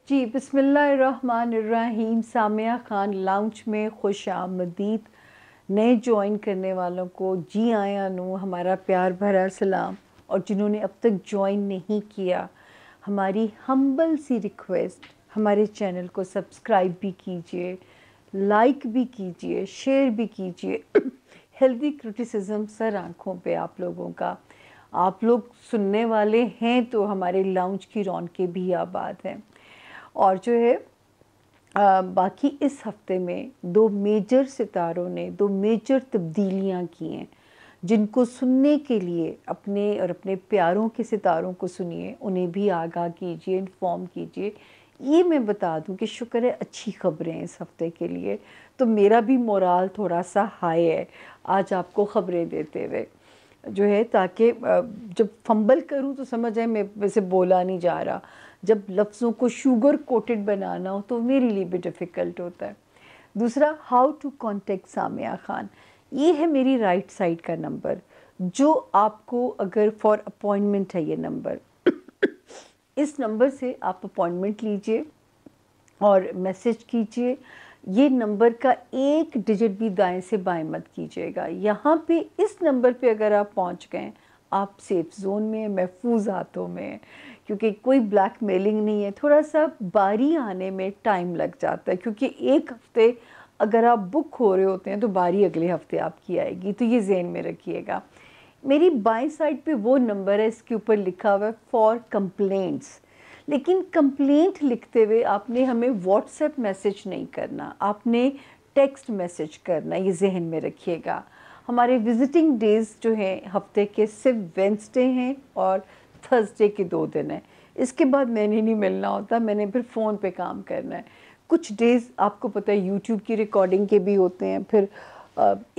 जी, बिस्मिल्लाहिर्रहमानिर्रहीम। सामिया खान लाउंज में खुश आमदीद। नए ज्वाइन करने वालों को जी आया नू हमारा प्यार भरा सलाम, और जिन्होंने अब तक ज्वाइन नहीं किया, हमारी हम्बल सी रिक्वेस्ट, हमारे चैनल को सब्सक्राइब भी कीजिए, लाइक भी कीजिए, शेयर भी कीजिए। हेल्दी क्रिटिसिज्म सर आँखों पे आप लोगों का। आप लोग सुनने वाले हैं तो हमारे लाउंज की रौनकें भी आबाद हैं। और जो है बाकी इस हफ्ते में दो मेजर सितारों ने दो मेजर तब्दीलियां की हैं, जिनको सुनने के लिए अपने और अपने प्यारों के सितारों को सुनिए, उन्हें भी आगाह कीजिए, इन्फॉर्म कीजिए। ये मैं बता दूं कि शुक्र है अच्छी खबरें इस हफ्ते के लिए, तो मेरा भी मोराल थोड़ा सा हाई है आज आपको खबरें देते हुए जो है, ताकि जब फंबल करूं तो समझ आए मैं वैसे बोला नहीं जा रहा। जब लफ्ज़ों को शुगर कोटेड बनाना हो तो मेरे लिए भी डिफ़िकल्ट होता है। दूसरा, how to contact Samia Khan, ये है मेरी राइट साइड का नंबर, जो आपको अगर फॉर अपॉइंटमेंट है ये नंबर। इस नंबर से आप अपॉइंटमेंट लीजिए और मैसेज कीजिए। ये नंबर का एक डिजिट भी दाएं से बाएं मत कीजिएगा। यहाँ पे इस नंबर पे अगर आप पहुँच गए, आप सेफ जोन में, महफूज हाथों में, क्योंकि कोई ब्लैक मेलिंग नहीं है। थोड़ा सा बारी आने में टाइम लग जाता है, क्योंकि एक हफ्ते अगर आप बुक हो रहे होते हैं तो बारी अगले हफ्ते आपकी आएगी, तो ये ज़हन में रखिएगा। मेरी बाएं साइड पे वो नंबर है, इसके ऊपर लिखा हुआ है फॉर कंप्लेंट्स। लेकिन कंप्लेंट लिखते हुए आपने हमें व्हाट्सएप मैसेज नहीं करना, आपने टेक्स्ट मैसेज करना, ये जहन में रखिएगा। हमारे विजिटिंग डेज़ जो हैं हफ्ते के सिर्फ वेंसडे हैं और थर्सडे के 2 दिन हैं। इसके बाद मैंने नहीं मिलना होता, मैंने फिर फ़ोन पे काम करना है। कुछ डेज़ आपको पता है यूट्यूब की रिकॉर्डिंग के भी होते हैं, फिर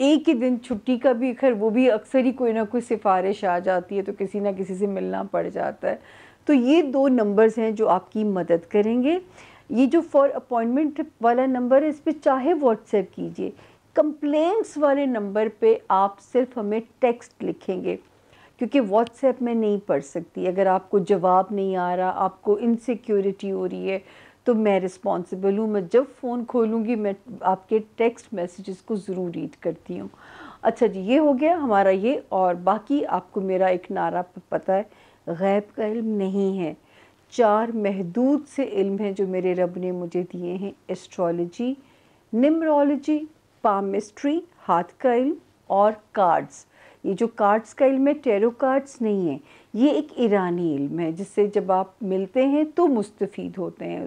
एक ही दिन छुट्टी का भी, खैर वो भी अक्सर ही कोई ना कोई सिफारिश आ जाती है तो किसी ना किसी से मिलना पड़ जाता है। तो ये 2 नंबर्स हैं जो आपकी मदद करेंगे। ये जो फॉर अपॉइंटमेंट वाला नंबर है, इस पर चाहे व्हाट्सएप कीजिए। कंप्लेंट्स वाले नंबर पे आप सिर्फ हमें टेक्स्ट लिखेंगे, क्योंकि व्हाट्सएप में नहीं पढ़ सकती। अगर आपको जवाब नहीं आ रहा, आपको इनसिक्योरिटी हो रही है, तो मैं रिस्पॉन्सिबल हूँ। मैं जब फ़ोन खोलूँगी मैं आपके टेक्स्ट मैसेजेस को ज़रूर रीड करती हूँ। अच्छा जी, ये हो गया हमारा ये। और बाकी आपको मेरा एक नारा पता है, गैब का इल्म नहीं है। 4 महदूद से इल्म हैं जो मेरे रब ने मुझे दिए हैं: एस्ट्रोलॉजी, निमरोलॉजी, पामिस्ट्री, हाथ का इल्म और कार्ड्स। ये जो कार्ड्स का इल्म है, टेरो कार्ड्स नहीं है, ये एक ईरानी इल्म है, जिससे जब आप मिलते हैं तो मुस्तफ़ीद होते हैं।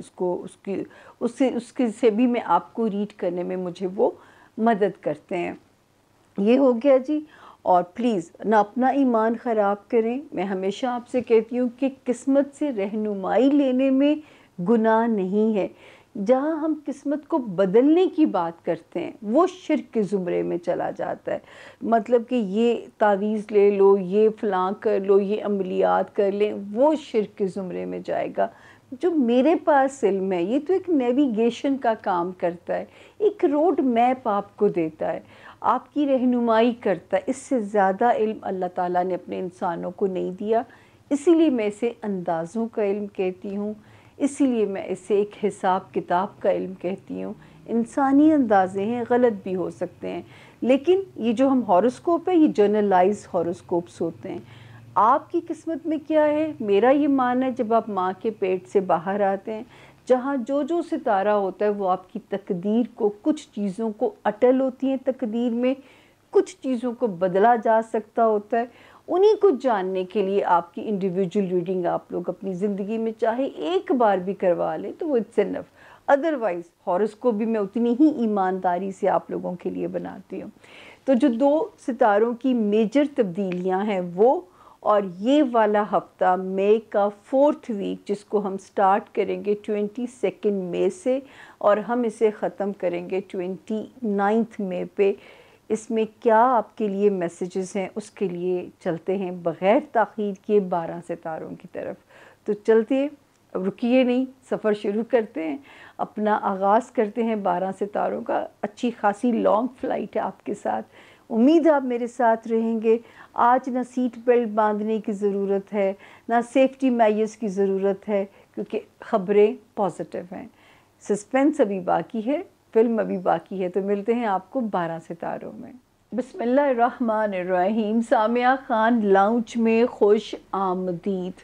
उसके से भी मैं आपको रीड करने में मुझे वो मदद करते हैं। ये हो गया जी। और प्लीज़ ना अपना ईमान ख़राब करें। मैं हमेशा आपसे कहती हूँ कि किस्मत से रहनुमाई लेने में गुनाह नहीं है। जहाँ हम किस्मत को बदलने की बात करते हैं वो शिर्क के ज़ुमरे में चला जाता है। मतलब कि ये तावीज़ ले लो, ये फ़लाँ कर लो, ये अमलियात कर लें, वो शिर्क के ज़ुमरे में जाएगा। जो मेरे पास इल्म है, ये तो एक नेविगेशन का काम करता है, एक रोड मैप आपको देता है, आपकी रहनुमाई करता है। इससे ज़्यादा इल्म अल्लाह ताला ने अपने इंसानों को नहीं दिया। इसीलिए मैं इसे अंदाज़ों का इल्म कहती हूँ, इसीलिए मैं इसे एक हिसाब किताब का इल्म कहती हूँ। इंसानी अंदाज़े हैं, गलत भी हो सकते हैं, लेकिन ये जो हम हॉरोस्कोप है, ये जर्नलाइज हॉरोस्कोप्स होते हैं। आपकी किस्मत में क्या है, मेरा ये मानना है, जब आप माँ के पेट से बाहर आते हैं, जहाँ जो जो सितारा होता है वो आपकी तकदीर को, कुछ चीज़ों को अटल होती हैं तकदीर में, कुछ चीज़ों को बदला जा सकता होता है। उन्हीं को जानने के लिए आपकी इंडिविजुअल रीडिंग आप लोग अपनी ज़िंदगी में चाहे एक बार भी करवा लें तो वो इट्स इनफ। अदरवाइज़ हॉरोस्कोप भी मैं उतनी ही ईमानदारी से आप लोगों के लिए बनाती हूँ। तो जो 2 सितारों की मेजर तब्दीलियाँ हैं वो, और ये वाला हफ्ता मई का 4th वीक, जिसको हम स्टार्ट करेंगे 22 मई से और हम इसे ख़त्म करेंगे 29 मई पे, इसमें क्या आपके लिए मैसेजेस हैं उसके लिए चलते हैं बग़ैर ताख़ीर किए 12 सितारों की तरफ। तो चलते, अब रुकिए नहीं, सफ़र शुरू करते हैं, अपना आगाज़ करते हैं 12 सितारों का। अच्छी खासी लॉन्ग फ़्लाइट है आपके साथ, उम्मीद है आप मेरे साथ रहेंगे। आज ना सीट बेल्ट बांधने की ज़रूरत है, ना सेफ्टी मेजर्स की ज़रूरत है, کیونکہ خبریں پازیٹیو ہیں. سسپینس ابھی باقی ہے، فلم ابھی باقی ہے، تو ملتے ہیں آپ کو 12 ستاروں میں. بسم اللہ الرحمن الرحیم. سامعہ خان لاؤنج میں خوش آمدید.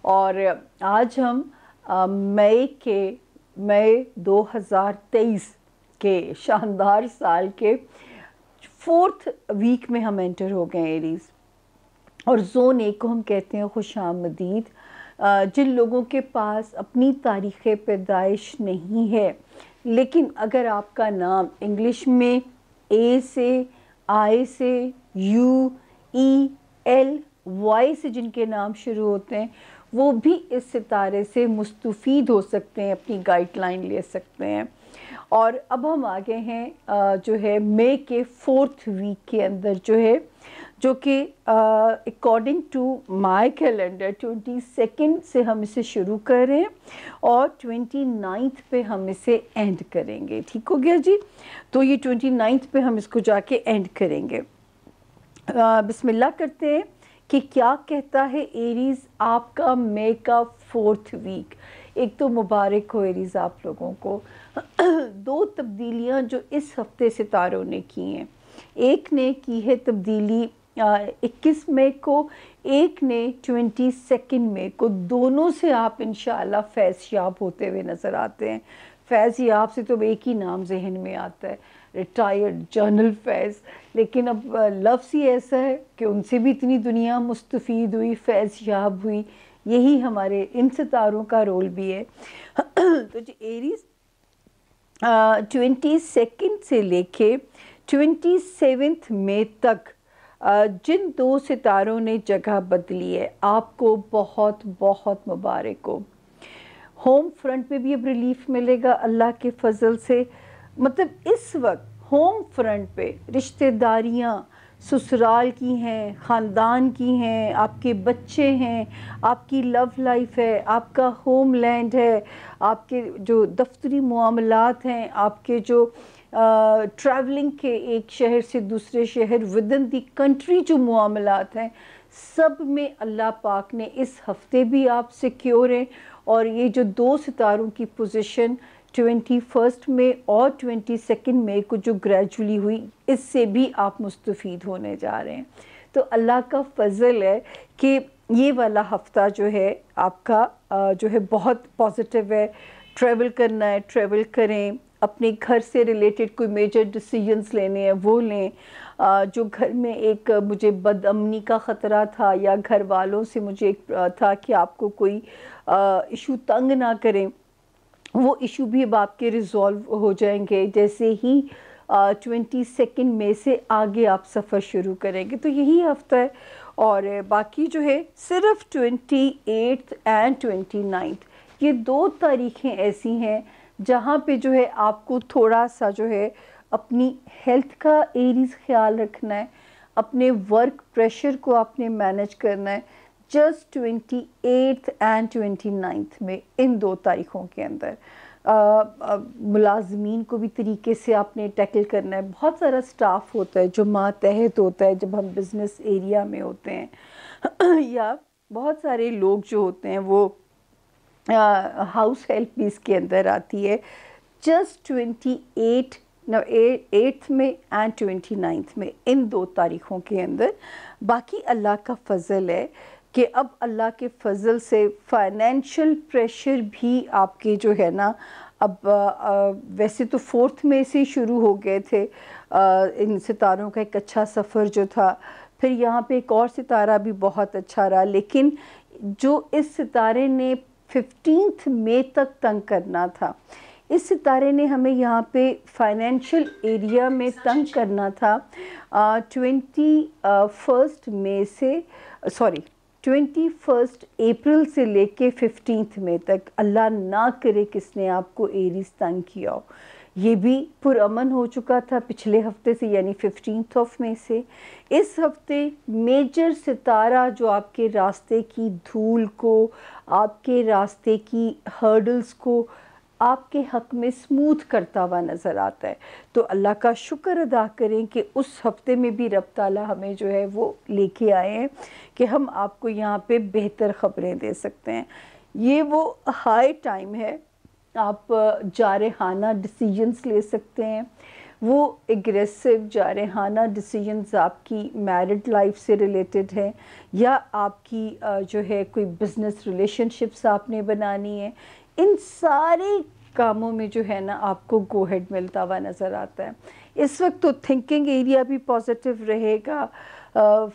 اور آج ہم مئی 2023 کے شاندار سال کے 4th ویک میں ہم انٹر ہو گئے ایریز. اور زون 1 کو ہم کہتے ہیں خوش آمدید. جن لوگوں کے پاس اپنی تاریخ پیدائش نہیں ہے، لیکن اگر آپ کا نام انگلش میں اے سے، آئی سے، یو، ای، ایل، وائی سے جن کے نام شروع ہوتے ہیں، وہ بھی اس ستارے سے مستفید ہو سکتے ہیں، اپنی گائیڈ لائن لے سکتے ہیں. اور اب ہم آگے ہیں جو ہے مئی کے 4th ویک کے اندر جو کہ اکارڈنگ ٹو مائی کیلنڈر 22 سے ہم اسے شروع کر رہے ہیں اور 29 پہ ہم اسے اینڈ کریں گے. ٹھیک ہو گیا جی؟ تو یہ 29 پہ ہم اس کو جا کے اینڈ کریں گے. بسم اللہ کرتے ہیں کہ کیا کہتا ہے ایریز آپ کا مئی کا 4th ویک. ایک تو مبارک ہو ایریز آپ لوگوں کو. 2 تبدیلیاں جو اس ہفتے ستاروں نے کی ہیں. ایک نے کی ہے تبدیلی 21 مئی کو، ایک نے 22 مئی کو. دونوں سے آپ انشاءاللہ فیض یاب ہوتے ہوئے نظر آتے ہیں. فیض یاب سے تو ایک ہی نام ذہن میں آتا ہے، ریٹائرڈ جنرل فیض. لیکن اب لفظ ہی ایسا ہے کہ ان سے بھی اتنی دنیا مستفید ہوئی، فیض یاب ہوئی. یہی ہمارے ان ستاروں کا رول بھی ہے. تو جو ایریز 22 سے لے کے 27 مئی تک جن 2 ستاروں نے جگہ بدلی ہے، آپ کو بہت بہت مبارک ہو. ہوم فرنٹ پہ بھی اب ریلیف ملے گا اللہ کے فضل سے. مطلب اس وقت ہوم فرنٹ پہ رشتہ داریاں سسرال کی ہیں، خاندان کی ہیں، آپ کے بچے ہیں، آپ کی لو لائف ہے، آپ کا ہوم لینڈ ہے، آپ کے جو دفتری معاملات ہیں، آپ کے جو ٹریولنگ کے ایک شہر سے دوسرے شہر ودن دی کنٹری جو معاملات ہیں، سب میں اللہ پاک نے اس ہفتے بھی آپ سیکیور ہیں. اور یہ جو 2 ستاروں کی پوزیشن 21 میں اور 22 مئی کو جو گریجولی ہوئی، اس سے بھی آپ مستفید ہونے جا رہے ہیں. تو اللہ کا فضل ہے کہ یہ والا ہفتہ جو ہے آپ کا جو ہے بہت پازیٹیو ہے. ٹریول کرنا ہے ٹریول کریں، اپنے گھر سے ریلیٹڈ کوئی میجر ڈیسیجنز لینے ہیں وہ لیں. جو گھر میں ایک مجھے بد امنی کا خطرہ تھا یا گھر والوں سے مجھے ایک تھا کہ آپ کو کوئی ایشو تنگ نہ کریں، وہ ایشو بھی اب آپ کے ریزالو ہو جائیں گے جیسے ہی 22 مئی سے آگے آپ سفر شروع کریں گے. تو یہی ہفتہ ہے. اور باقی جو ہے صرف 28 اینڈ 29 یہ 2 تاریخیں ایسی ہیں جہاں پہ جو ہے آپ کو تھوڑا سا جو ہے اپنی ہیلتھ کا ایریز خیال رکھنا ہے، اپنے ورک پریشر کو آپ نے مینیج کرنا ہے. جسٹ 28 اینڈ 29 میں ان 2 تاریخوں کے اندر ملازمین کو بھی طریقے سے آپ نے ٹیکل کرنا ہے. بہت سارا سٹاف ہوتا ہے جو ماتحت ہوتا ہے جب ہم بزنس ایریا میں ہوتے ہیں، یا بہت سارے لوگ جو ہوتے ہیں وہ ہاؤس ہیلپ بھی اس کے اندر آتی ہے. جسٹ 8 میں اینڈ 29 میں ان 2 تاریخوں کے اندر. باقی اللہ کا فضل ہے کہ اب اللہ کے فضل سے فائنینشل پریشر بھی آپ کے جو ہے نا، اب ویسے تو 4 مئی سے شروع ہو گئے تھے ان ستاروں کا ایک اچھا سفر جو تھا. پھر یہاں پہ ایک اور ستارہ بھی بہت اچھا رہا، لیکن جو اس ستارے نے 15 مئی تک تنگ کرنا تھا، اس ستارے نے ہمیں یہاں پہ فائنینشل ایریا میں تنگ کرنا تھا 21 اپریل سے لے کے 15 مئی تک. اللہ نہ کرے کس نے آپ کو ایریز تنگ کیا ہو. یہ بھی پرامن ہو چکا تھا پچھلے ہفتے سے، یعنی 15 مئی سے. اس ہفتے میجر ستارہ جو آپ کے راستے کی دھول کو، آپ کے راستے کی ہرڈلز کو آپ کے حق میں سموتھ کرتا ہوا نظر آتا ہے. تو اللہ کا شکر ادا کریں کہ اس ہفتے میں بھی رب تعالیٰ ہمیں جو ہے وہ لے کے آئے ہیں کہ ہم آپ کو یہاں پہ بہتر خبریں دے سکتے ہیں. یہ وہ ہائی ٹائم ہے، آپ جارحانہ ڈیسیجنز لے سکتے ہیں، وہ اگریسو جارحانہ ڈیسیجنز آپ کی میرڈ لائف سے ریلیٹڈ ہیں، یا آپ کی جو ہے کوئی بزنس ریلیشن شپس آپ نے بنانی ہے، ان سارے کاموں میں جو ہے نا آپ کو گو ہیڈ ملتا ہوا نظر آتا ہے۔ اس وقت تو تھنکنگ ایریا بھی پازیٹیو رہے گا،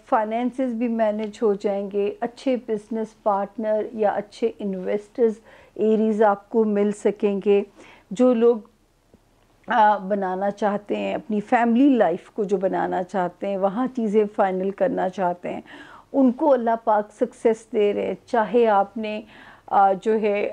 فائنینسز بھی مینج ہو جائیں گے، اچھے بزنس پارٹنر یا اچھے انویسٹرز ایریز آپ کو مل سکیں گے، جو لوگ بنانا چاہتے ہیں اپنی فیملی لائف کو، جو بنانا چاہتے ہیں وہاں چیزیں فائنل کرنا چاہتے ہیں، ان کو اللہ پاک سکسیس دے رہے ہیں۔ چاہے آپ نے جو ہے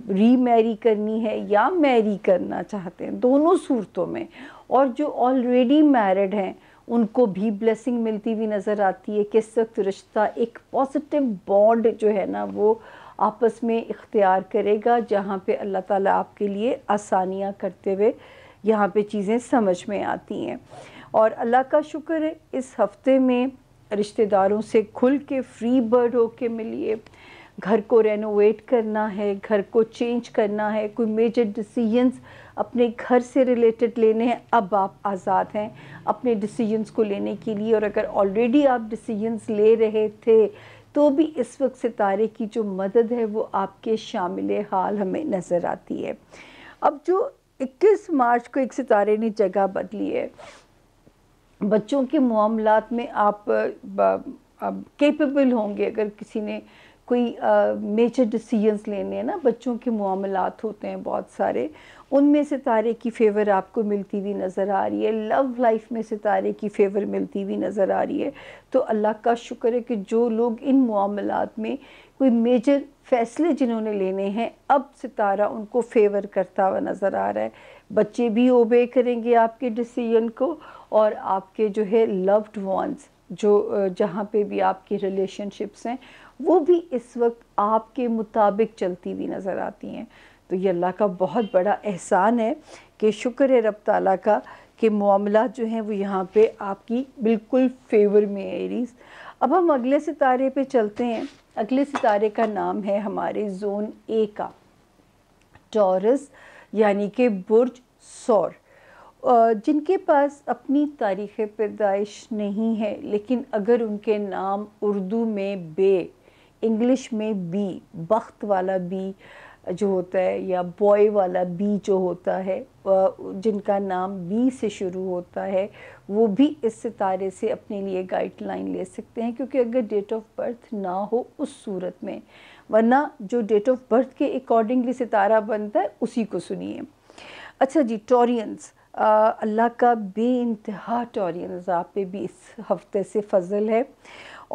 ری میری کرنی ہے یا میری کرنا چاہتے ہیں، دونوں صورتوں میں، اور جو آلریڈی میرڈ ہیں ان کو بھی بلیسنگ ملتی ہوئی نظر آتی ہے کہ اس وقت رشتہ ایک پازیٹیو بانڈ جو ہے نا وہ آپس میں اختیار کرے گا، جہاں پہ اللہ تعالیٰ آپ کے لیے آسانیاں کرتے ہوئے یہاں پہ چیزیں سمجھ میں آتی ہیں۔ اور اللہ کا شکر ہے اس ہفتے میں رشتہ داروں سے کھل کے فری برڈ ہو کے ملیے، گھر کو رینوویٹ کرنا ہے، گھر کو چینج کرنا ہے، کوئی میجر ڈیسیجنز اپنے گھر سے ریلیٹڈ لینے ہیں، اب آپ آزاد ہیں اپنے ڈیسیجنز کو لینے کے لیے، اور اگر آلریڈی آپ ڈیسیجنز لے رہے تھے تو بھی اس وقت ستارے کی جو مدد ہے وہ آپ کے شامل حال ہمیں نظر آتی ہے۔ اب جو 21 مارچ کو ایک ستارے نے جگہ بدلی ہے، بچوں کے معاملات میں آپ کیپیبل ہوں گے، اگر کسی نے کوئی میجر ڈیسیجنز لینے ہیں نا، بچوں کے معاملات ہوتے ہیں بہت سارے، ان میں ستارے کی فیور آپ کو ملتی ہوئی نظر آ رہی ہے، لو لائف میں ستارے کی فیور ملتی ہوئی نظر آ رہی ہے۔ تو اللہ کا شکر ہے کہ جو لوگ ان معاملات میں کوئی میجر فیصلے جنہوں نے لینے ہیں، اب ستارہ ان کو فیور کرتا ہوا نظر آ رہا ہے، بچے بھی اوبے کریں گے آپ کے ڈیسیجن کو، اور آپ کے جو ہے لوڈ وانس جو جہاں پہ بھی آپ کی ریلیشن شپس ہیں وہ بھی اس وقت آپ کے مطابق چلتی ہوئی نظر آتی ہیں۔ تو یہ اللہ کا بہت بڑا احسان ہے کہ شکر ہے رب تعالیٰ کا کہ معاملات جو ہیں وہ یہاں پہ آپ کی بالکل فیور میں ایریز۔ اب ہم اگلے ستارے پہ چلتے ہیں۔ اگلے ستارے کا نام ہے ہمارے زون اے کا، ٹورس، یعنی کہ برج سور۔ جن کے پاس اپنی تاریخ پیدائش نہیں ہے، لیکن اگر ان کے نام اردو میں بے، انگلش میں بی، بخت والا بی جو ہوتا ہے، یا بوائے والا بی جو ہوتا ہے، جن کا نام بی سے شروع ہوتا ہے، وہ بھی اس ستارے سے اپنے لیے گائیڈ لائن لے سکتے ہیں، کیونکہ اگر ڈیٹ آف برتھ نہ ہو اس صورت میں، ورنہ جو ڈیٹ آف برتھ کے اکارڈنگلی ستارہ بنتا ہے اسی کو سنیے۔ اچھا جی، ٹورینز، اللہ کا بے انتہا ٹورینز آپ پہ بھی اس ہفتے سے فضل ہے۔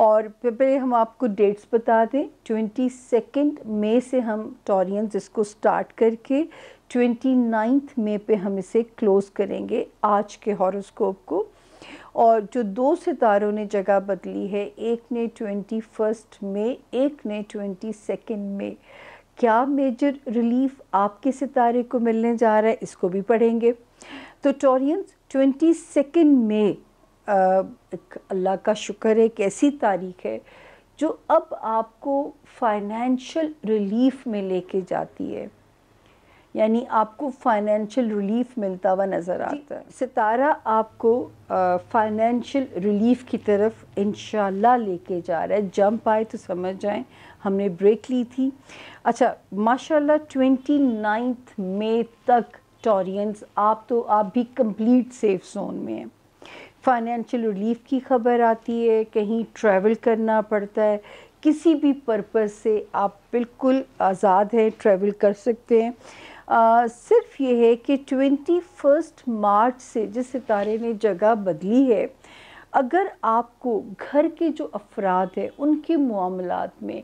اور پہلے ہم آپ کو ڈیٹس بتا دیں، 22 مئی سے ہم ٹورینز اس کو سٹارٹ کر کے 29 مئی پہ ہم اسے کلوز کریں گے آج کے ہاروسکوپ کو۔ اور جو دو ستاروں نے جگہ بدلی ہے، ایک نے 21 مئی، ایک نے 22 مئی، کیا میجر ریلیف آپ کے ستارے کو ملنے جا رہا ہے اس کو بھی پڑھیں گے۔ تو ٹورینز، 22 مئی اللہ کا شکر ہے ایک ایسی تاریخ ہے جو اب آپ کو فائنینشل ریلیف میں لے کے جاتی ہے، یعنی آپ کو فائنینشل ریلیف ملتا ہوا نظر آتا ہے۔ ستارہ آپ کو فائنینشل ریلیف کی طرف انشاءاللہ لے کے جا رہا ہے۔ جمپ آئے تو سمجھ جائیں ہم نے بریک لی تھی۔ اچھا، ماشاءاللہ 29 مئی تک ٹورینز آپ بھی کمپلیٹ سیف زون میں ہیں۔ فائنینشل ریلیف کی خبر آتی ہے، کہیں ٹریول کرنا پڑتا ہے، کسی بھی پرپز سے آپ بالکل آزاد ہیں، ٹریول کر سکتے ہیں۔ صرف یہ ہے کہ 21 مارچ سے جس ستارے نے جگہ بدلی ہے، اگر آپ کو گھر کے جو افراد ہیں ان کے معاملات میں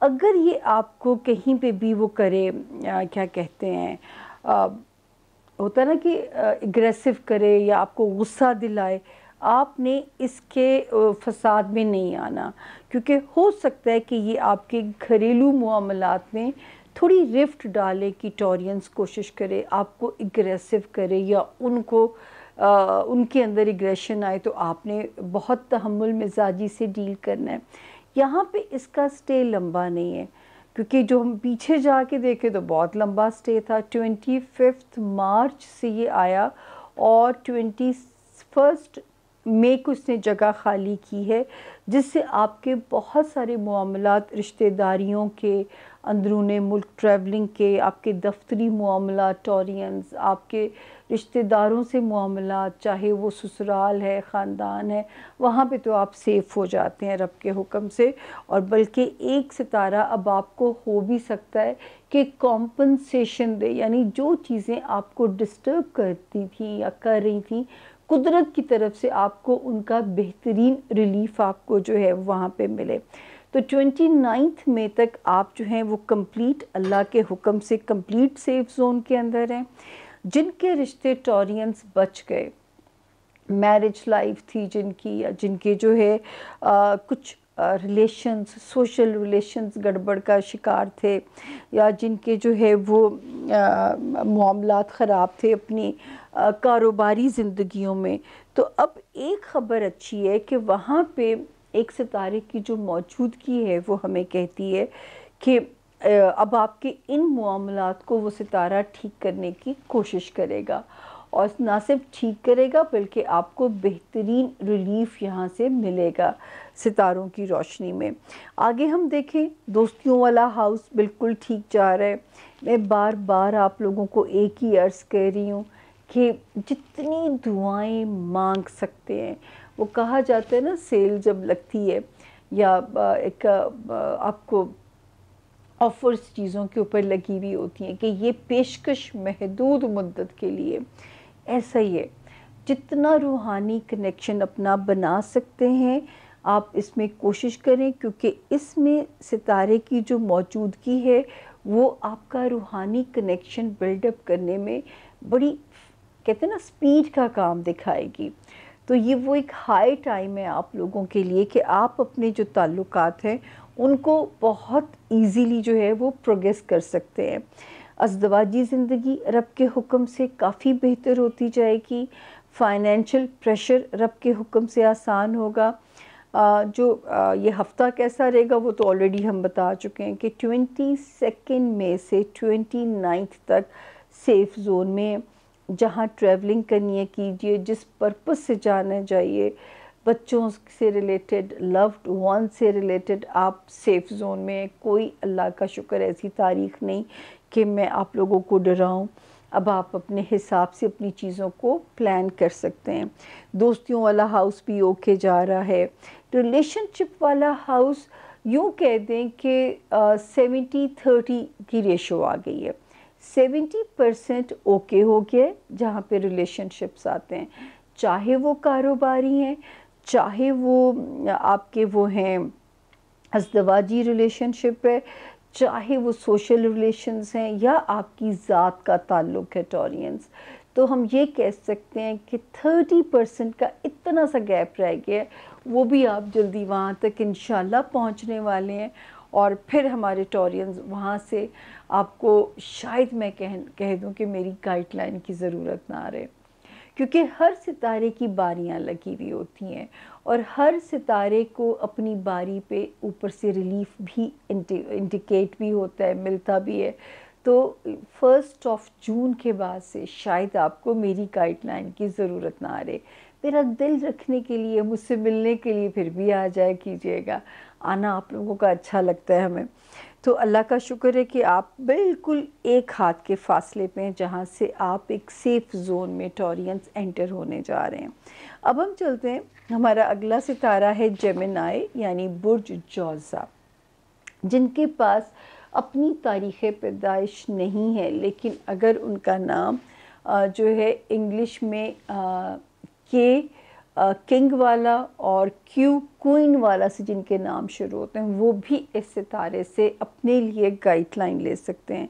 اگر یہ آپ کو کہیں پہ بھی وہ کرے، کیا کہتے ہیں، ہوتا نا کہ اگریسو کرے یا آپ کو غصہ دلائے، آپ نے اس کے فساد میں نہیں آنا، کیونکہ ہو سکتا ہے کہ یہ آپ کے گھریلو معاملات میں تھوڑی رفٹ ڈالے کہ ٹورینز کوشش کرے آپ کو اگریسو کرے، یا ان کے اندر اگریشن آئے تو آپ نے بہت تحمل مزاجی سے ڈیل کرنا ہے۔ यहाँ पे इसका स्टे लंबा नहीं है, क्योंकि जो हम पीछे जाके देखें तो बहुत लंबा स्टे था। 25 मार्च से ये आया और 21 मई को इसने जगह खाली की है, जिससे आपके बहुत सारे मामलात रिश्तेदारियों के, अंदरूने मुल्क ट्रैवलिंग के, आपके दफ्तरी मामलात टॉरियंस, आपके रिश्तेदारों से मामलात, चाहे वो ससुराल है, ख़ानदान है, वहाँ पे तो आप सेफ़ हो जाते हैं रब के हुक्म से। और बल्कि एक सितारा अब आपको हो भी सकता है कि कॉम्पनसेशन दे, यानी जो चीज़ें आपको डिस्टर्ब करती थी या कर रही थी, कुदरत की तरफ से आपको उनका बेहतरीन रिलीफ आपको जो है वहाँ पे मिले। तो 29 मई तक आप जो हैं वो कंप्लीट अल्लाह के हुक्म से कंप्लीट सेफ जोन के अंदर हैं। जिनके रिश्ते टॉरियंस बच गए, मैरिज लाइफ थी जिनकी, या जिनके जो है कुछ रिलेशंस, सोशल रिलेशंस गड़बड़ का शिकार थे, या जिनके जो है वो मामलात ख़राब थे अपनी कारोबारी ज़िंदगियों में, तो अब एक ख़बर अच्छी है कि वहाँ पे एक सितारे की जो मौजूदगी है वो हमें कहती है कि अब आपके इन मामलात को वो सितारा ठीक करने की कोशिश करेगा, और ना सिर्फ ठीक करेगा बल्कि आपको बेहतरीन रिलीफ यहाँ से मिलेगा सितारों की रोशनी में। आगे हम देखें, दोस्तियों वाला हाउस बिल्कुल ठीक जा रहा है। मैं बार बार आप लोगों को एक ही अर्ज़ कर रही हूँ कि जितनी दुआएं मांग सकते हैं, वो कहा जाता है ना, सेल जब लगती है या एक आपको ऑफ़र्स चीज़ों के ऊपर लगी हुई होती हैं कि ये पेशकश महदूद मुद्दत के लिए, ऐसा ही है। जितना रूहानी कनेक्शन अपना बना सकते हैं आप इसमें कोशिश करें, क्योंकि इसमें सितारे की जो मौजूदगी है वो आपका रूहानी कनेक्शन बिल्डअप करने में बड़ी, कहते हैं ना, स्पीड का काम दिखाएगी। तो ये वो एक हाई टाइम है आप लोगों के लिए कि आप अपने जो ताल्लुकात हैं उनको बहुत इजीली जो है वो प्रोग्रेस कर सकते हैं। अज़दवाजी ज़िंदगी रब के हुक्म से काफ़ी बेहतर होती जाएगी। फाइनेंशियल प्रेशर रब के हुक्म से आसान होगा। ये हफ़्ता कैसा रहेगा वो तो ऑलरेडी हम बता चुके हैं कि 22 मई से 29 तक सेफ़ ज़ोन में जहाँ ट्रैवलिंग करनी है कीजिए, जिस पर्पस से जाना चाहिए, बच्चों से रिलेटेड, लव्ड वन से रिलेटेड आप सेफ़ ज़ोन में। कोई अल्लाह का शुक्र ऐसी तारीख़ नहीं कि मैं आप लोगों को डराऊं। अब आप अपने हिसाब से अपनी चीज़ों को प्लान कर सकते हैं। दोस्तियों वाला हाउस भी ओके जा रहा है। रिलेशनशिप वाला हाउस यूँ कह दें कि 70-30 की रेशो आ गई है। 70% ओके हो गया जहाँ पे रिलेशनशिप्स आते हैं, चाहे वो कारोबारी हैं, चाहे वो आपके वो हैं अज़दवाजी रिलेशनशिप है, चाहे वो सोशल रिलेशंस हैं, या आपकी ज़ात का ताल्लुक़ है टॉरियंस। तो हम ये कह सकते हैं कि 30% का इतना सा गैप रह गया है, वो भी आप जल्दी वहाँ तक इंशाल्लाह पहुँचने वाले हैं। और फिर हमारे टॉरियंस वहाँ से आपको शायद मैं कह दूँ कि मेरी गाइडलाइन की ज़रूरत ना रहे, क्योंकि हर सितारे की बारियां लगी हुई होती हैं और हर सितारे को अपनी बारी पे ऊपर से रिलीफ भी इंडिकेट भी होता है, मिलता भी है। तो 1 जून के बाद से शायद आपको मेरी गाइडलाइन की ज़रूरत ना रहे। मेरा दिल रखने के लिए, मुझसे मिलने के लिए फिर भी आ जाए कीजिएगा। आना आप लोगों का अच्छा लगता है हमें। तो अल्लाह का शुक्र है कि आप बिल्कुल एक हाथ के फासले पे हैं जहाँ से आप एक सेफ़ ज़ोन में टॉरियंस एंटर होने जा रहे हैं। अब हम चलते हैं, हमारा अगला सितारा है जेमिनाई यानी बुर्ज जौज़ा, जिनके पास अपनी तारीख़ पैदाइश नहीं है, लेकिन अगर उनका नाम जो है इंग्लिश में के किंग वाला और क्यू क्वीन वाला से जिनके नाम शुरू होते हैं, वो भी इस सितारे से अपने लिए गाइडलाइन ले सकते हैं।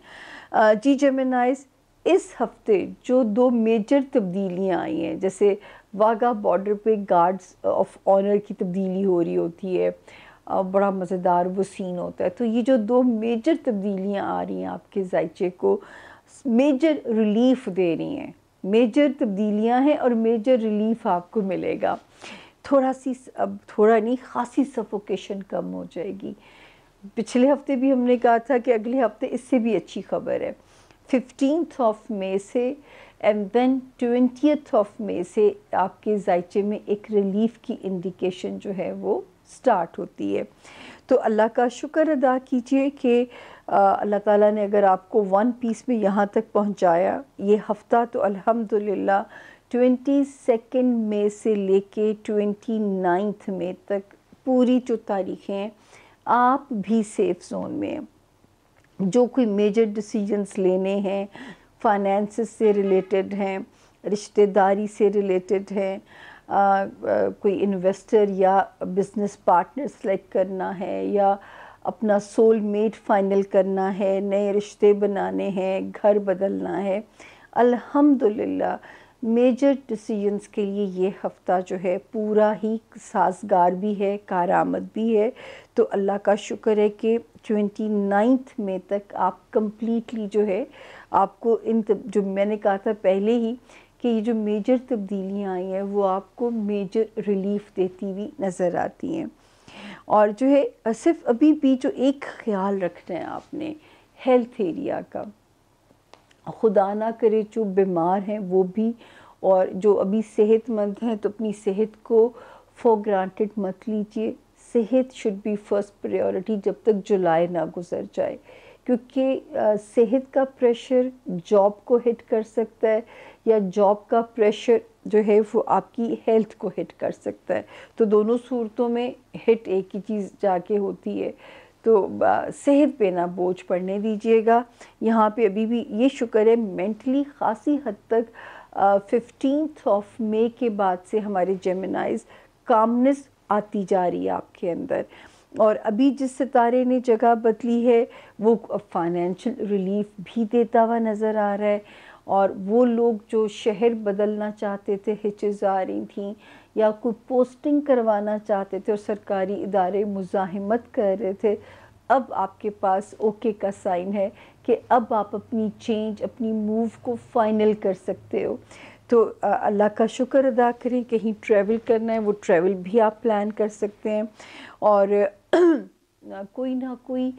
जी जेमिनाइज, इस हफ्ते जो 2 मेजर तब्दीलियां आई हैं, जैसे वाघा बॉर्डर पे गार्ड्स ऑफ ऑनर की तब्दीली हो रही होती है, बड़ा मज़ेदार वो सीन होता है। तो ये जो 2 मेजर तब्दीलियां आ रही हैं आपके ज़ायचे को मेजर रिलीफ दे रही हैं, मेजर तब्दीलियां हैं और मेजर रिलीफ आपको मिलेगा। थोड़ा सी, अब थोड़ा नहीं, खासी सफोकेशन कम हो जाएगी। पिछले हफ्ते भी हमने कहा था कि अगले हफ्ते इससे भी अच्छी खबर है। 15th ऑफ मई से and then 20th of May से आपके जायचे में एक रिलीफ की इंडिकेशन जो है वो स्टार्ट होती है। तो अल्लाह का शुक्र अदा कीजिए कि अल्लाह ताला ने अगर आपको वन पीस में यहाँ तक पहुँचाया ये हफ़्ता, तो अल्हम्दुलिल्लाह 22 मई से लेके 29 मई तक पूरी जो तारीखें आप भी सेफ जोन में हैं। जो कोई मेजर डिसीजंस लेने हैं, फाइनेंस से रिलेटेड हैं, रिश्तेदारी से रिलेटेड हैं, कोई इन्वेस्टर या बिज़नेस पार्टनर सेलेक्ट करना है, या अपना सोलमेट फाइनल करना है, नए रिश्ते बनाने हैं, घर बदलना है, अल्हम्दुलिल्लाह मेजर डिसीजंस के लिए ये हफ़्ता जो है पूरा ही साजगार भी है, कारआमद भी है। तो अल्लाह का शुक्र है कि 29 मई तक आप कंप्लीटली जो है आपको इन जो मैंने कहा था पहले ही कि ये जो मेजर तब्दीलियाँ आई हैं वो आपको मेजर रिलीफ देती हुई नज़र आती हैं। और जो है सिर्फ अभी भी जो एक ख्याल रखना है आपने हेल्थ एरिया का, खुदा ना करे जो बीमार हैं वो भी, और जो अभी सेहतमंद हैं तो अपनी सेहत को फॉर ग्रांटेड मत लीजिए। सेहत शुड बी फर्स्ट प्रायोरिटी जब तक जुलाई ना गुजर जाए, क्योंकि सेहत का प्रेशर जॉब को हिट कर सकता है, या जॉब का प्रेशर जो है वो आपकी हेल्थ को हिट कर सकता है। तो दोनों सूरतों में हिट एक ही चीज़ जाके होती है। तो सेहत पे ना बोझ पड़ने दीजिएगा। यहाँ पे अभी भी ये शुक्र है मेंटली खासी हद तक 15th ऑफ मई के बाद से हमारे जेमिनाइज कामनेस आती जा रही है आपके अंदर। और अभी जिस सितारे ने जगह बदली है वो फाइनेंशियल रिलीफ भी देता हुआ नज़र आ रहा है। और वो लोग जो शहर बदलना चाहते थे, हिचेज़ आ रही थी, या कोई पोस्टिंग करवाना चाहते थे और सरकारी इदारे मुज़ाहिमत कर रहे थे, अब आपके पास ओके का साइन है कि अब आप अपनी चेंज, अपनी मूव को फाइनल कर सकते हो। तो अल्लाह का शुक्र अदा करें। कहीं ट्रैवल करना है वो ट्रैवल भी आप प्लान कर सकते हैं। और कोई ना कोई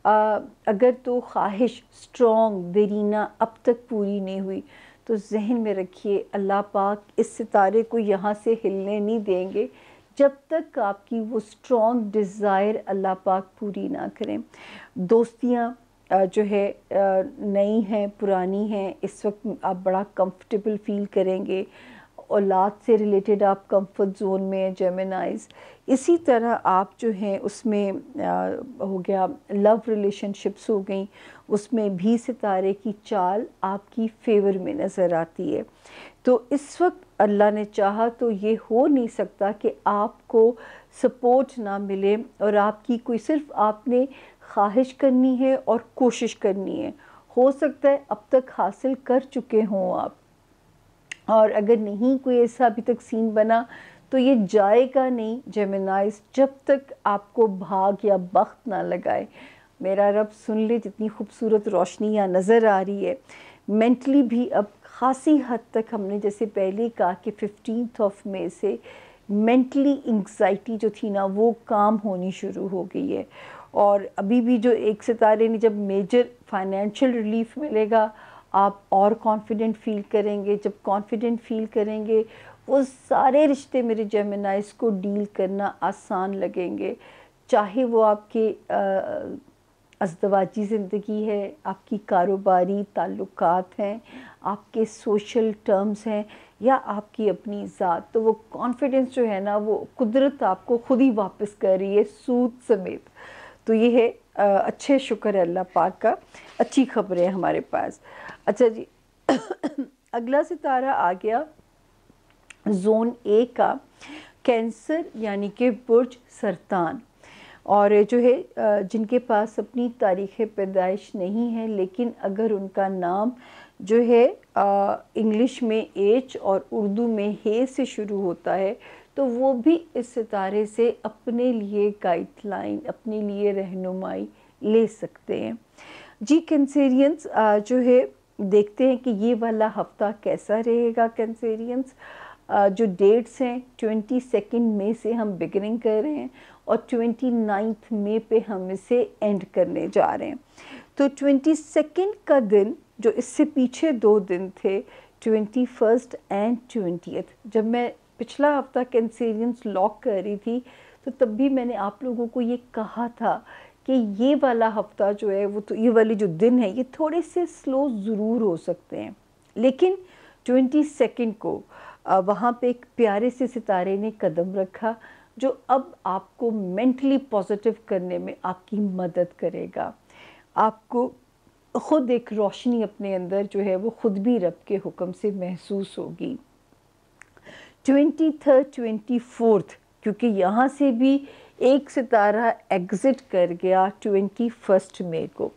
अगर तो ख्वाहिश स्ट्रॉन्ग देरीना अब तक पूरी नहीं हुई तो जहन में रखिए अल्लाह पाक इस सितारे को यहाँ से हिलने नहीं देंगे जब तक आपकी वो स्ट्रॉन्ग डिज़ायर अल्लाह पाक पूरी ना करें। दोस्तियाँ जो है नई हैं, पुरानी हैं, इस वक्त आप बड़ा कंफर्टेबल फील करेंगे। औलाद से रिलेटेड आप कंफर्ट जोन में हैं जेमिनाइज। इसी तरह आप जो हैं उसमें हो गया लव रिलेशनशिप्स हो गई, उसमें भी सितारे की चाल आपकी फेवर में नज़र आती है। तो इस वक्त अल्लाह ने चाहा तो ये हो नहीं सकता कि आपको सपोर्ट ना मिले, और आपकी कोई सिर्फ आपने ख्वाहिश करनी है और कोशिश करनी है। हो सकता है अब तक हासिल कर चुके हों आप, और अगर नहीं कोई ऐसा अभी तक सीन बना तो ये जाएगा नहीं जेमिनाइज जब तक आपको भाग या बख्त ना लगाए। मेरा रब सुन ले, जितनी खूबसूरत रोशनी यहाँ नज़र आ रही है। मेंटली भी अब खासी हद तक हमने जैसे पहले कहा कि 15th ऑफ मई से मेंटली एंग्जाइटी जो थी ना वो काम होनी शुरू हो गई है। और अभी भी जो एक सितारे ने जब मेजर फाइनेंशियल रिलीफ मिलेगा आप और कॉन्फिडेंट फील करेंगे। जब कॉन्फिडेंट फील करेंगे वो सारे रिश्ते मेरे जेमिनाइज को डील करना आसान लगेंगे, चाहे वो आपके अज़दवाजी ज़िंदगी है, आपकी कारोबारी ताल्लुकात हैं, आपके सोशल टर्म्स हैं, या आपकी अपनी ज़ात। तो वो कॉन्फिडेंस जो है ना वो कुदरत आपको खुद ही वापस कर रही है सूद समेत। तो ये है अच्छे शुक्र है अल्लाह पाक का, अच्छी खबर है हमारे पास। अच्छा जी अगला सितारा आ गया जोन ए का, कैंसर यानी कि बुर्ज सरतान। और जो है जिनके पास अपनी तारीख़ पैदाइश नहीं है लेकिन अगर उनका नाम जो है इंग्लिश में एच और उर्दू में हे से शुरू होता है तो वो भी इस सितारे से अपने लिए गाइडलाइन, अपने लिए रहनुमाई ले सकते हैं। जी कैंसेरियंस जो है देखते हैं कि ये वाला हफ्ता कैसा रहेगा कैंसेरियंस। जो डेट्स हैं 22 मई से हम बिगिनिंग कर रहे हैं और 29 मई पे हम इसे एंड करने जा रहे हैं। तो 22 का दिन, जो इससे पीछे 2 दिन थे 21 एंड 20, जब मैं पिछला हफ्ता कैंसेरियंस लॉक कर रही थी तो तब भी मैंने आप लोगों को ये कहा था कि ये वाला हफ्ता जो है वो, तो ये वाले जो दिन है ये थोड़े से स्लो ज़रूर हो सकते हैं, लेकिन 22 को वहाँ पे एक प्यारे से सितारे ने कदम रखा जो अब आपको मेंटली पॉजिटिव करने में आपकी मदद करेगा। आपको ख़ुद एक रोशनी अपने अंदर जो है वो ख़ुद भी रब के हुक्म से महसूस होगी। 23, 24, क्योंकि यहाँ से भी एक सितारा एग्ज़िट कर गया 21 मई को,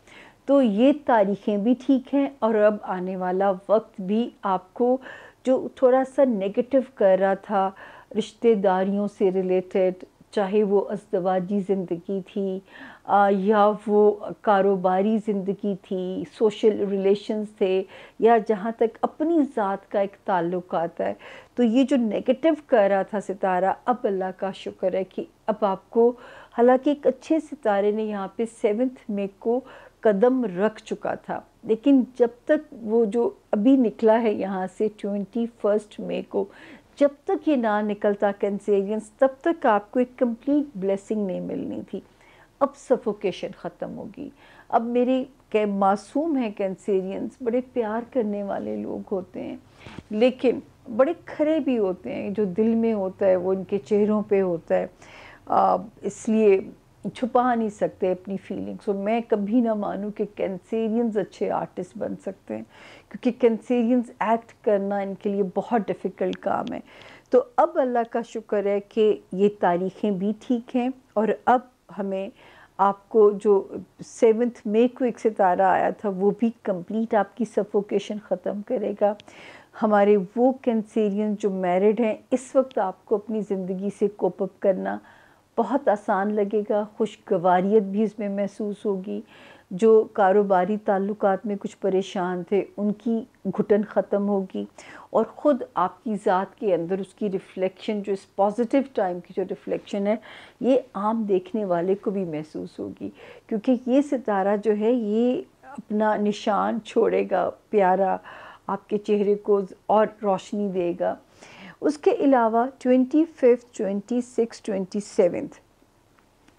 तो ये तारीखें भी ठीक हैं। और अब आने वाला वक्त भी आपको जो थोड़ा सा नेगेटिव कर रहा था रिश्तेदारियों से रिलेटेड, चाहे वो अज़दवाजी ज़िंदगी थी या वो कारोबारी ज़िंदगी थी, सोशल रिलेशंस थे, या जहाँ तक अपनी ज़ात का एक ताल्लुक़ आता है, तो ये जो नेगेटिव कर रहा था सितारा, अब अल्लाह का शुक्र है कि अब आपको, हालांकि एक अच्छे सितारे ने यहाँ पे 7 मई को कदम रख चुका था, लेकिन जब तक वो जो अभी निकला है यहाँ से 21 मई को, जब तक ये ना निकलता कैंसेरियंस, तब तक आपको एक कंप्लीट ब्लेसिंग नहीं मिलनी थी। अब सफोकेशन ख़त्म होगी। अब मेरे के मासूम हैं कैंसेरियंस, बड़े प्यार करने वाले लोग होते हैं, लेकिन बड़े खरे भी होते हैं। जो दिल में होता है वो इनके चेहरों पे होता है, इसलिए छुपा नहीं सकते अपनी फीलिंग्स। और मैं कभी ना मानूं कि कैंसेरियंस अच्छे आर्टिस्ट बन सकते हैं, क्योंकि कैंसेरियंस एक्ट करना इनके लिए बहुत डिफ़िकल्ट काम है। तो अब अल्लाह का शुक्र है कि ये तारीखें भी ठीक हैं, और अब हमें आपको जो 7 मई को एक सितारा आया था वो भी कंप्लीट आपकी सफोकेशन ख़त्म करेगा। हमारे वो कैंसेरियन जो मैरिड हैं, इस वक्त आपको अपनी ज़िंदगी से कोप अप करना बहुत आसान लगेगा, खुशगवारियत भी इसमें महसूस होगी। जो कारोबारी ताल्लुकात में कुछ परेशान थे उनकी घुटन ख़त्म होगी, और ख़ुद आपकी ज़ात के अंदर उसकी रिफ़्लेक्शन, जो इस पॉजिटिव टाइम की जो रिफ़्लेक्शन है, ये आम देखने वाले को भी महसूस होगी, क्योंकि ये सितारा जो है ये अपना निशान छोड़ेगा प्यारा, आपके चेहरे को और रोशनी देगा। उसके अलावा 25, 26, 27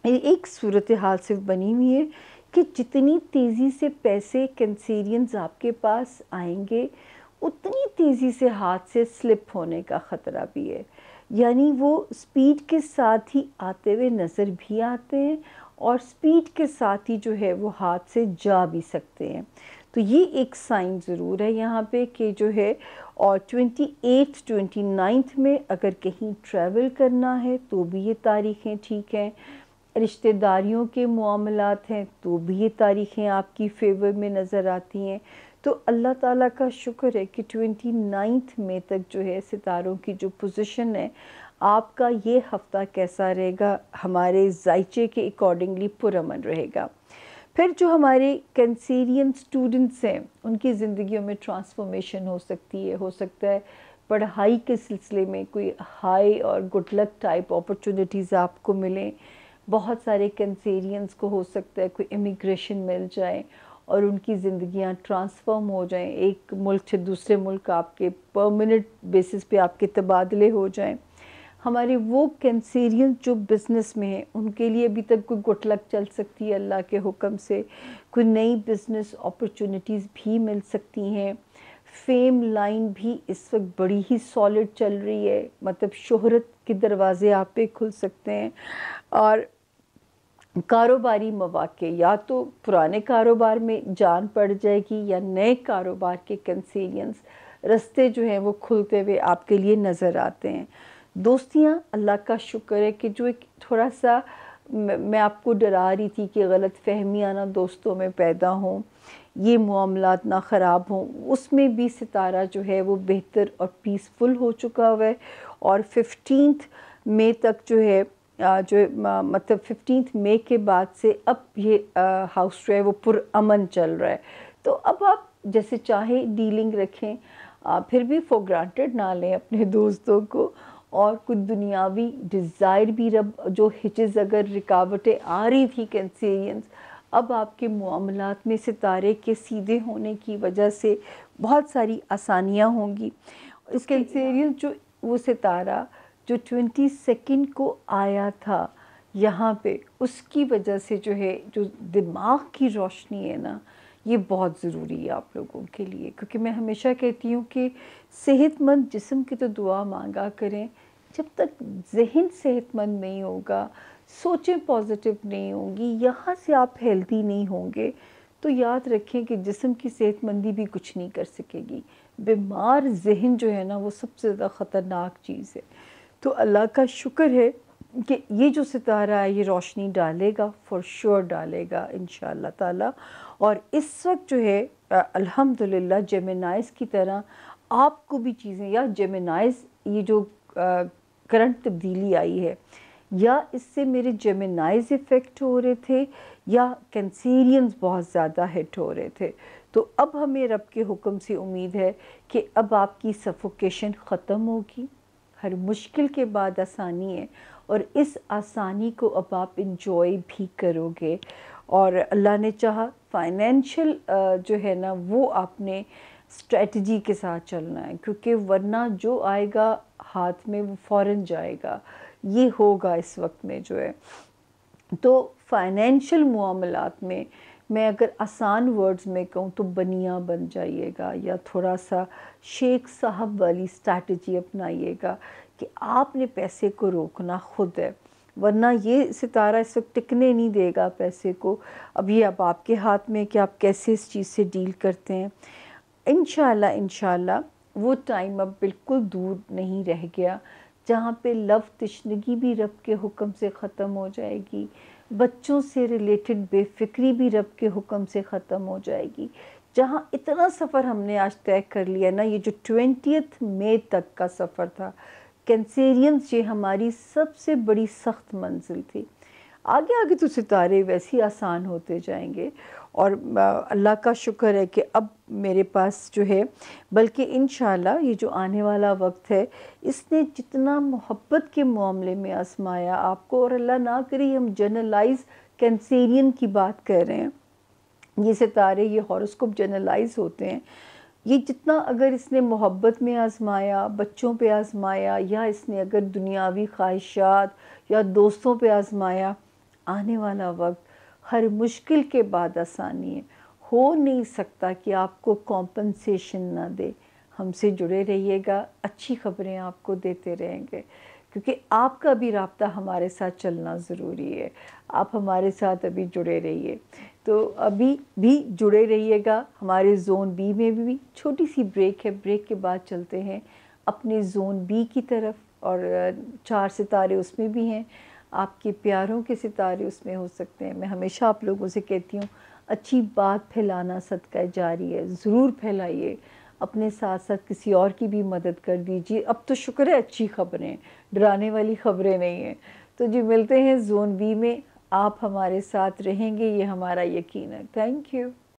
एक सूरत हाल सिर्फ बनी हुई है कि जितनी तेज़ी से पैसे कैंसेरियंस आपके पास आएंगे, उतनी तेज़ी से हाथ से स्लिप होने का ख़तरा भी है। यानी वो स्पीड के साथ ही आते हुए नज़र भी आते हैं, और स्पीड के साथ ही जो है वो हाथ से जा भी सकते हैं। तो ये एक साइन ज़रूर है यहाँ पे कि जो है, और 28, 29 में अगर कहीं ट्रैवल करना है तो भी ये तारीखें ठीक हैं। रिश्तेदारियों के मामलात हैं तो भी ये तारीखें आपकी फेवर में नज़र आती हैं। तो अल्लाह ताला का शुक्र है कि 29 मई तक जो है सितारों की जो पोजीशन है, आपका ये हफ़्ता कैसा रहेगा, हमारे जायचे के अकॉर्डिंगली पुरअमन रहेगा। फिर जो हमारे कैंसेरियन स्टूडेंट्स हैं, उनकी ज़िंदगियों में ट्रांसफॉर्मेशन हो सकती है। हो सकता है पढ़ाई के सिलसिले में कोई हाई और गुड लक टाइप अपॉर्चुनिटीज़ आपको मिलें। बहुत सारे कैंसेरियंस को हो सकता है कोई इमिग्रेशन मिल जाए और उनकी ज़िंदगियां ट्रांसफॉर्म हो जाएं, एक मुल्क से दूसरे मुल्क आपके परमानेंट बेसिस पे आपके तबादले हो जाएं। हमारे वो कैंसेरियन जो बिज़नेस में हैं, उनके लिए अभी तक कोई गुड लक चल सकती है अल्लाह के हुक्म से, कोई नई बिज़नेस अपॉर्चुनिटीज़ भी मिल सकती हैं। फेम लाइन भी इस वक्त बड़ी ही सॉलिड चल रही है, मतलब शोहरत के दरवाज़े आप पे खुल सकते हैं। और कारोबारी मौक़े, या तो पुराने कारोबार में जान पड़ जाएगी या नए कारोबार के कैंसेरियंस रास्ते जो हैं वो खुलते हुए आपके लिए नज़र आते हैं। दोस्तियाँ, अल्लाह का शुक्र है कि जो एक थोड़ा सा मैं आपको डरा रही थी कि गलत फहमियाँ ना दोस्तों में पैदा हों, ये मामलात ना ख़राब हों, उसमें भी सितारा जो है वो बेहतर और पीसफुल हो चुका हुआ है। और 15 मई तक जो है मतलब 15 मई के बाद से अब ये हाउस जो है वो पुरअमन चल रहा है। तो अब आप जैसे चाहे डीलिंग रखें, پھر بھی فور گرانٹیڈ نہ لیں اپنے دوستوں کو، اور کچھ دنیاوی ڈیزائر بھی رب جو ہچز اگر رکاوٹیں آ رہی تھی کینسیرینز، اب آپ کے معاملات میں ستارے کے سیدھے ہونے کی وجہ سے بہت ساری آسانیاں ہوں گی. اس کینسیرین جو وہ ستارہ جو 22 کو آیا تھا یہاں پہ، اس کی وجہ سے جو ہے جو دماغ کی روشنی ہے نا، یہ بہت ضروری ہے آپ لوگوں کے لیے. کیونکہ میں ہمیشہ کہتی ہوں کہ صحت مند جسم کی تو دعا مانگا کریں، جب تک ذہن صحت مند نہیں ہوگا، سوچیں پازیٹیو نہیں ہوں گی، یہاں سے آپ ہیلدی نہیں ہوں گے، تو یاد رکھیں کہ جسم کی صحت مندی بھی کچھ نہیں کر سکے گی. بیمار ذہن جو ہے نا وہ سب سے زیادہ خطرناک چیز ہے. تو اللہ کا شکر ہے کہ یہ جو ستارہ ہے یہ روشنی ڈالے گا، فور شور ڈالے گا انشاءاللہ تعالی. اور اس وقت جو ہے الحمدللہ جیمینائز کی طرح آپ کو بھی چیزیں، یا جیمینائز یہ جو کرنٹ تبدیلی آئی ہے، یا اس سے میرے جیمینائز افیکٹ ہو رہے تھے یا کینسیرینز بہت زیادہ ہٹ ہو رہے تھے. تو اب ہمیں رب کے حکم سے امید ہے کہ اب آپ کی سفوکیشن ختم ہوگی. ہر مشکل کے بعد آسانی ہے، اور اس آسانی کو اب آپ انجوائے بھی کرو گے. اور اللہ نے چاہا فائنینشیل جو ہے نا وہ آپ نے اسٹریٹجی کے ساتھ چلنا ہے، کیونکہ ورنہ جو آئے گا ہاتھ میں وہ فوراً جائے گا. یہ ہوگا اس وقت میں جو ہے. تو فائنینشیل معاملات میں میں اگر آسان ورڈز میں کہوں تو بنیا بن جائیے گا، یا تھوڑا سا شیخ صاحب والی اسٹریٹجی اپنائیے گا کہ آپ نے پیسے کو روکنا خود ہے، ورنہ یہ ستارہ اس وقت ٹکنے نہیں دے گا پیسے کو. اب یہ اب آپ کے ہاتھ میں کہ آپ کیسے اس چیز سے ڈیل کرتے ہیں. انشاءاللہ وہ ٹائم اب بالکل دور نہیں رہ گیا جہاں پہ لو تشنگی بھی رب کے حکم سے ختم ہو جائے گی، بچوں سے ریلیٹڈ بے فکری بھی رب کے حکم سے ختم ہو جائے گی. جہاں اتنا سفر ہم نے آج طے کر لیا نا، یہ جو 20 مئی تک کا سفر تھا، کینسیرینز یہ ہماری سب سے بڑی سخت منزل تھی. آگے آگے تو ستارے ویسے ہی آسان ہوتے جائیں گے. اور اللہ کا شکر ہے کہ اب میرے پاس جو ہے، بلکہ انشاءاللہ یہ جو آنے والا وقت ہے اس نے جتنا محبت کے معاملے میں آزمایا آپ کو، اور اللہ نہ کرے ہم جنرلائز کینسیرین کی بات کر رہے ہیں، یہ ستارے یہ ہاروسکوپ جنرلائز ہوتے ہیں، یہ جتنا اگر اس نے محبت میں آزمایا، بچوں پہ آزمایا، یا اس نے اگر دنیاوی خواہشات یا دوستوں پہ آزمایا، آنے والا وقت ہر مشکل کے بعد آسانی ہے. ہو نہیں سکتا کہ آپ کو کمپنسیشن نہ دے. ہم سے جڑے رہیے گا، اچھی خبریں آپ کو دیتے رہیں گے، کیونکہ آپ کا بھی رابطہ ہمارے ساتھ چلنا ضروری ہے. آپ ہمارے ساتھ ابھی جڑے رہیے، تو ابھی بھی جڑے رہیے گا. ہمارے زون بی میں بھی چھوٹی سی بریک ہے، بریک کے بعد چلتے ہیں اپنے زون بی کی طرف، اور 4 ستارے اس میں بھی ہیں. آپ کے پیاروں کے ستارے اس میں ہو سکتے ہیں. میں ہمیشہ آپ لوگوں سے کہتی ہوں اچھی بات پھیلانا صدقہ جاری ہے، ضرور پھیلائیے. اپنے ساتھ ساتھ کسی اور کی بھی مدد کر دیجیے. اب تو شکر ہے اچھی خبریں، ڈرانے والی خبریں نہیں ہیں. تو جی ملتے ہیں زون بی میں، آپ ہمارے ساتھ رہیں گے، یہ ہمارا یقین ہے. Thank you.